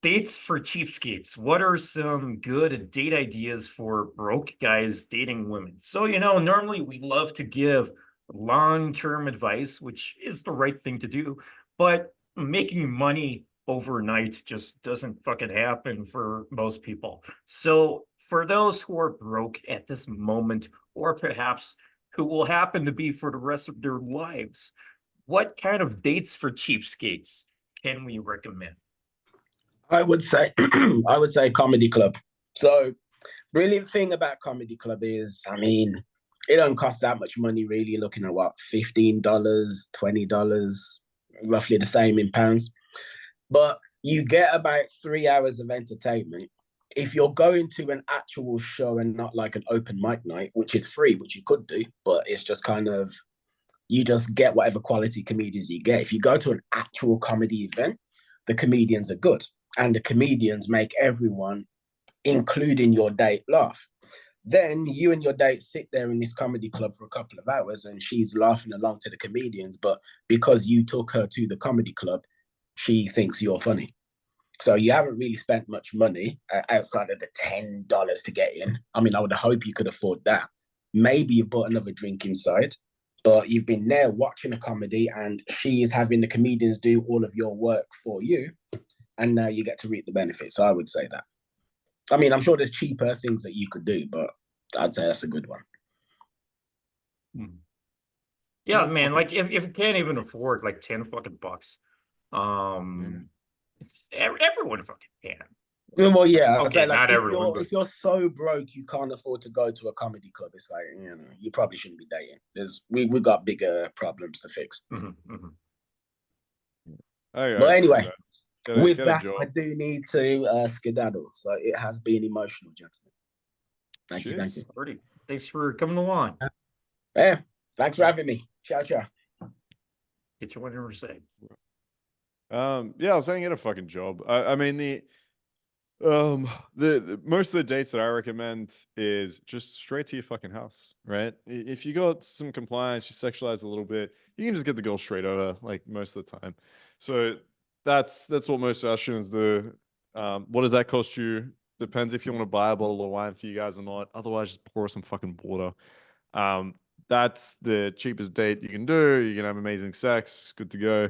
Dates for cheapskates. What are some good date ideas for broke guys dating women? So, normally we love to give long-term advice, which is the right thing to do, but making money overnight just doesn't fucking happen for most people. So, for those who are broke at this moment, or perhaps who will happen to be for the rest of their lives, what kind of dates for cheapskates can we recommend? I would say I would say comedy club. So brilliant thing about comedy club is, I mean, it don't cost that much money really. Looking at what, $15, $20, roughly the same in pounds. But you get about 3 hours of entertainment. If you're going to an actual show and not like an open mic night, which is free, which you could do, but it's just kind of you just get whatever quality comedians you get. If you go to an actual comedy event, the comedians are good. And the comedians make everyone, including your date, laugh. Then you and your date sit there in this comedy club for a couple of hours and she's laughing along to the comedians. But because you took her to the comedy club, she thinks you're funny. So you haven't really spent much money outside of the $10 to get in. I mean, I would hope you could afford that. Maybe you bought another drink inside, but you've been there watching a comedy and she is having the comedians do all of your work for you. And now you get to reap the benefits. So I would say that. I mean, I'm sure there's cheaper things that you could do, but I'd say that's a good one. Yeah, man, like if you can't even afford like 10 fucking bucks, um everyone fucking can. Well, yeah, I Okay, say like not everyone, but if you're so broke you can't afford to go to a comedy club, it's like, you probably shouldn't be dating. We got bigger problems to fix. But anyway, with get a that, job. I do need to skedaddle. So it has been emotional, gentlemen. Thank you. Thanks for coming along. Yeah, thanks for having me. Ciao, ciao. Get your whatever say. Yeah, I was saying get a fucking job. I mean the most of the dates that I recommend is just straight to your fucking house, right? If you got some compliance, you sexualize a little bit, you can just get the girl straight over like most of the time. So that's what most of our students do. What does that cost you? Depends if you want to buy a bottle of wine for you guys or not. Otherwise, just pour some fucking water. That's the cheapest date you can do. You can have amazing sex, good to go.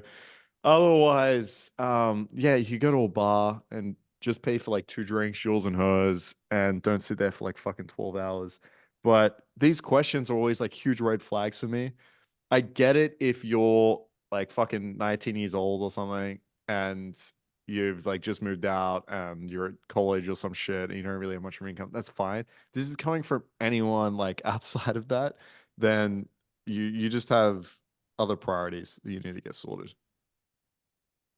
Otherwise, yeah, you go to a bar and just pay for like 2 drinks, yours and hers, and don't sit there for like fucking 12 hours. But these questions are always like huge red flags for me. I get it if you're like fucking 19 years old or something and you've like just moved out and you're at college or some shit and you don't really have much of income. That's fine. This is coming from anyone like outside of that, then you just have other priorities that you need to get sorted.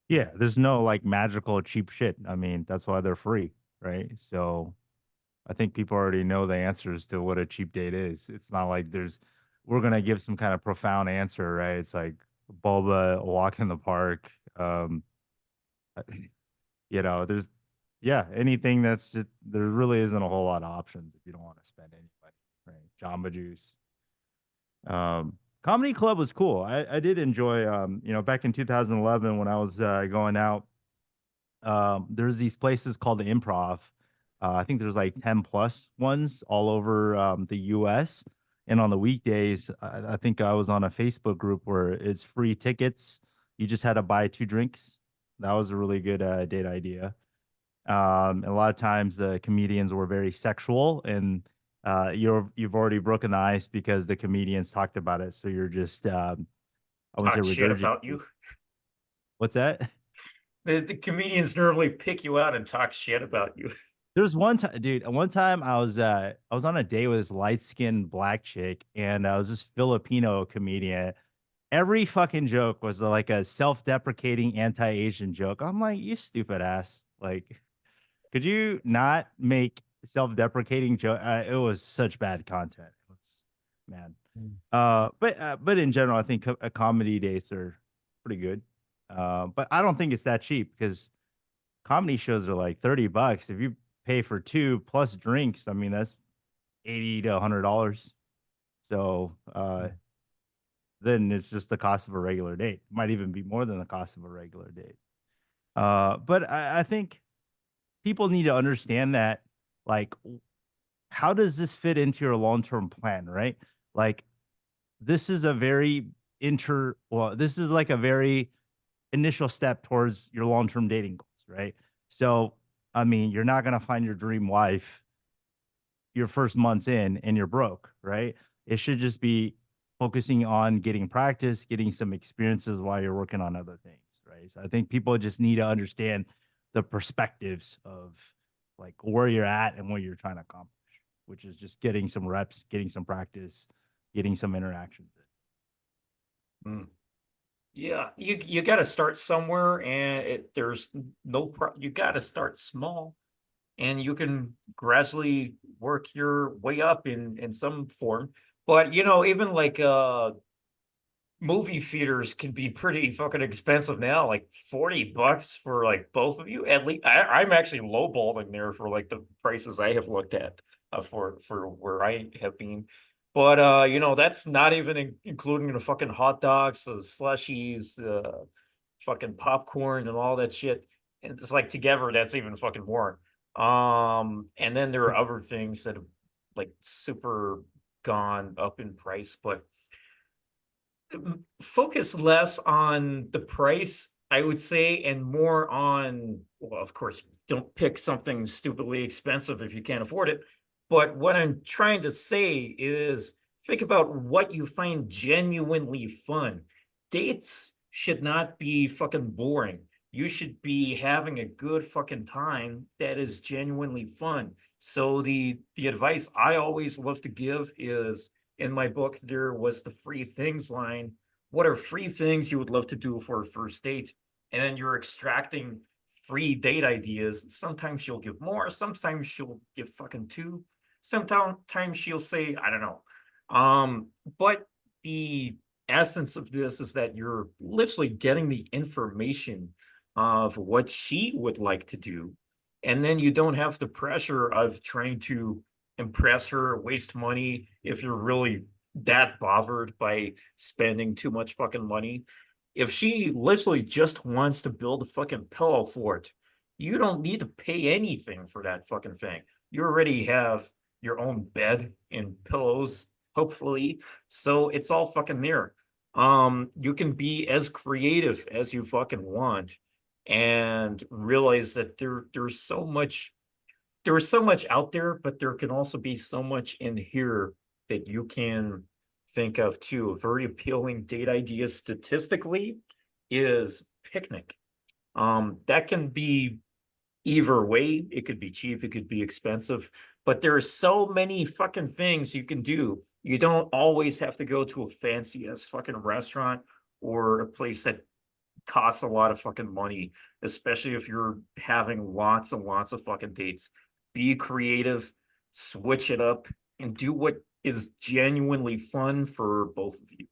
Yeah, there's no like magical cheap shit. I mean, that's why they're free, right? So I think people already know the answers to what a cheap date is. It's not like we're gonna give some kind of profound answer, right? It's like boba, a walk in the park. Uh, there's anything that's just there really isn't a whole lot of options if you don't want to spend any money, right? Jamba Juice. Comedy Club was cool. I did enjoy back in 2011 when I was going out. There's these places called the Improv. I think there's like 10 plus ones all over the US. And on the weekdays, I think I was on a Facebook group where it's free tickets. You just had to buy 2 drinks. That was a really good date idea. A lot of times the comedians were very sexual, and you've already broken the ice because the comedians talked about it. So you're just I wouldn't Talk say shit about you. What's that? The comedians normally pick you out and talk shit about you. There's one time, dude. One time I was on a date with this light skinned black chick, and I was this Filipino comedian. Every fucking joke was like a self deprecating anti Asian joke. I'm like, you stupid ass. Like, could you not make self deprecating joke? It was such bad content. It was, man. But in general, I think comedy dates are pretty good. But I don't think it's that cheap because comedy shows are like $30. If you pay for 2 plus drinks, I mean that's $80 to $100. So then it's just the cost of a regular date. Might even be more than the cost of a regular date. But I think people need to understand that, like, how does this fit into your long-term plan, right? Like, this is a very this is like a very initial step towards your long-term dating goals, right? So, I mean, you're not gonna find your dream wife your first months in and you're broke, right? It should just be focusing on getting practice, getting some experiences while you're working on other things, right? So I think people just need to understand the perspectives of like where you're at and what you're trying to accomplish, which is just getting some reps, getting some practice, getting some interactions in. Mm. Yeah, you got to start somewhere, and there's you got to start small, and you can gradually work your way up in some form. But you know, even like movie theaters can be pretty fucking expensive now, like $40 for like both of you. At least I'm actually lowballing there for like the prices I have looked at for where I have been. But you know, that's not even including the fucking hot dogs, the slushies, the fucking popcorn and all that shit. And it's like together, that's even fucking more. And then there are other things that have like super gone up in price, but focus less on the price, I would say, and more on, well, of course, don't pick something stupidly expensive if you can't afford it. But what I'm trying to say is think about what you find genuinely fun. Dates should not be fucking boring. You should be having a good fucking time that is genuinely fun. So the advice I always love to give is, in my book, there was the free things line. What are free things you would love to do for a first date? And then you're extracting free date ideas. Sometimes she'll give more. Sometimes she'll give fucking two. Sometimes she'll say, I don't know. But the essence of this is that you're literally getting the information of what she would like to do. And then you don't have the pressure of trying to impress her, waste money if you're really that bothered by spending too much fucking money. If she literally just wants to build a fucking pillow fort, you don't need to pay anything for that fucking thing. You already have your own bed and pillows, hopefully. So it's all fucking there. You can be as creative as you fucking want and realize that there's so much out there, but there can also be so much in here that you can think of too. A very appealing date idea statistically is picnic. That can be either way. It could be cheap, it could be expensive, but there are so many fucking things you can do. You don't always have to go to a fancy ass fucking restaurant or a place that costs a lot of fucking money, especially if you're having lots and lots of fucking dates. Be creative, switch it up, and do what is genuinely fun for both of you.